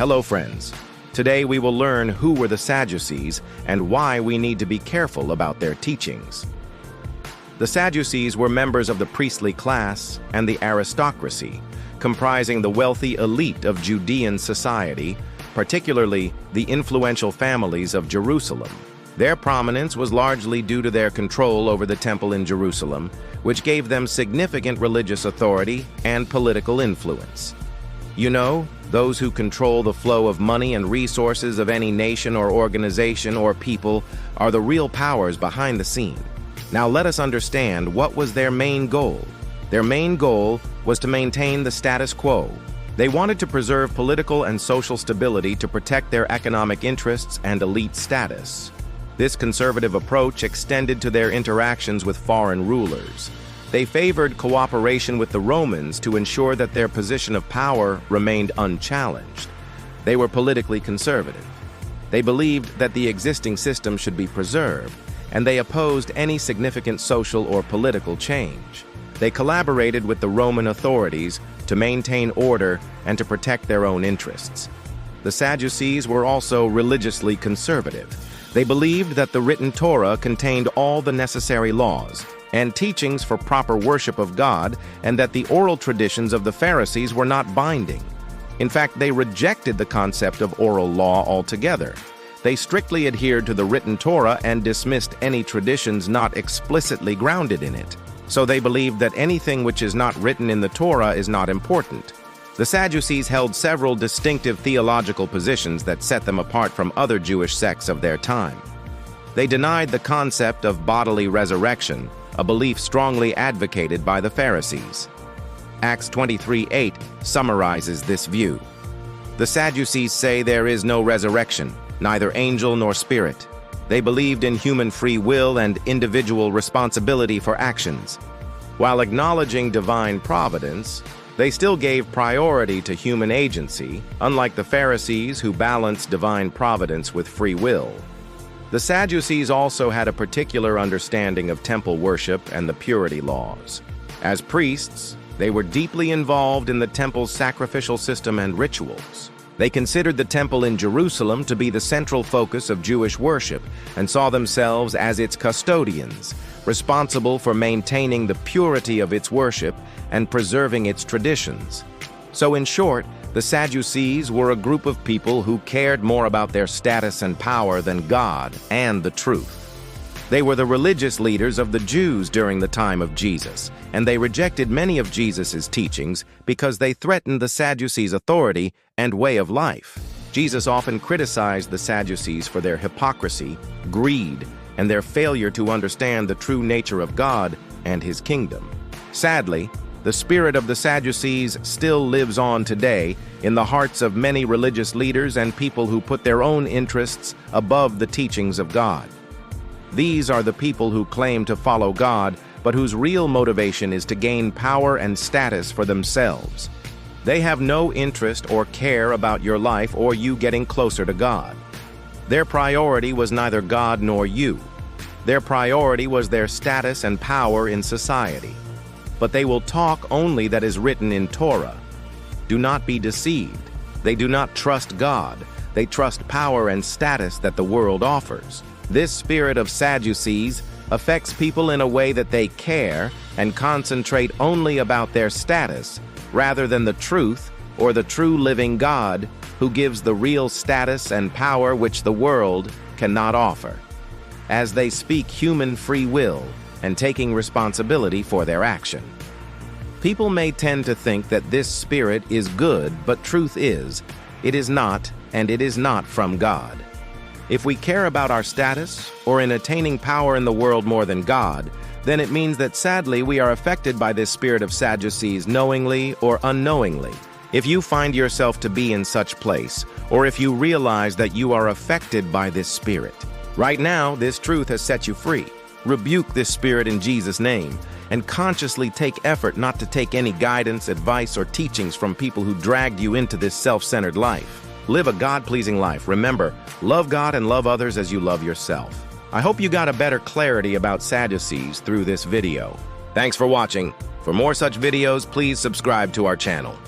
Hello friends. Today we will learn who were the Sadducees and why we need to be careful about their teachings. The Sadducees were members of the priestly class and the aristocracy, comprising the wealthy elite of Judean society, particularly the influential families of Jerusalem. Their prominence was largely due to their control over the temple in Jerusalem, which gave them significant religious authority and political influence. You know, those who control the flow of money and resources of any nation or organization or people are the real powers behind the scene. Now let us understand what was their main goal. Their main goal was to maintain the status quo. They wanted to preserve political and social stability to protect their economic interests and elite status. This conservative approach extended to their interactions with foreign rulers. They favored cooperation with the Romans to ensure that their position of power remained unchallenged. They were politically conservative. They believed that the existing system should be preserved, and they opposed any significant social or political change. They collaborated with the Roman authorities to maintain order and to protect their own interests. The Sadducees were also religiously conservative. They believed that the written Torah contained all the necessary laws and teachings for proper worship of God, and that the oral traditions of the Pharisees were not binding. In fact, they rejected the concept of oral law altogether. They strictly adhered to the written Torah and dismissed any traditions not explicitly grounded in it. So they believed that anything which is not written in the Torah is not important. The Sadducees held several distinctive theological positions that set them apart from other Jewish sects of their time. They denied the concept of bodily resurrection, a belief strongly advocated by the Pharisees. Acts 23:8 summarizes this view. The Sadducees say there is no resurrection, neither angel nor spirit. They believed in human free will and individual responsibility for actions. While acknowledging divine providence, they still gave priority to human agency, unlike the Pharisees who balanced divine providence with free will. The Sadducees also had a particular understanding of temple worship and the purity laws. As priests, they were deeply involved in the temple's sacrificial system and rituals. They considered the temple in Jerusalem to be the central focus of Jewish worship and saw themselves as its custodians, responsible for maintaining the purity of its worship and preserving its traditions. So in short, the Sadducees were a group of people who cared more about their status and power than God and the truth. They were the religious leaders of the Jews during the time of Jesus, and they rejected many of Jesus' teachings because they threatened the Sadducees' authority and way of life. Jesus often criticized the Sadducees for their hypocrisy, greed, and their failure to understand the true nature of God and His kingdom. Sadly, the spirit of the Sadducees still lives on today in the hearts of many religious leaders and people who put their own interests above the teachings of God. These are the people who claim to follow God, but whose real motivation is to gain power and status for themselves. They have no interest or care about your life or you getting closer to God. Their priority was neither God nor you. Their priority was their status and power in society. But they will talk only that is written in Torah. Do not be deceived. They do not trust God. They trust power and status that the world offers. This spirit of Sadducees affects people in a way that they care and concentrate only about their status rather than the truth or the true living God who gives the real status and power which the world cannot offer. As they speak human free will and taking responsibility for their action. People may tend to think that this spirit is good, but truth is, it is not, and it is not from God. If we care about our status or in attaining power in the world more than God, then it means that sadly we are affected by this spirit of Sadducees knowingly or unknowingly. If you find yourself to be in such place, or if you realize that you are affected by this spirit, right now this truth has set you free. Rebuke this spirit in Jesus' name, and consciously take effort not to take any guidance, advice, or teachings from people who dragged you into this self-centered life. Live a God-pleasing life. Remember, love God and love others as you love yourself. I hope you got a better clarity about Sadducees through this video. Thanks for watching. For more such videos, please subscribe to our channel.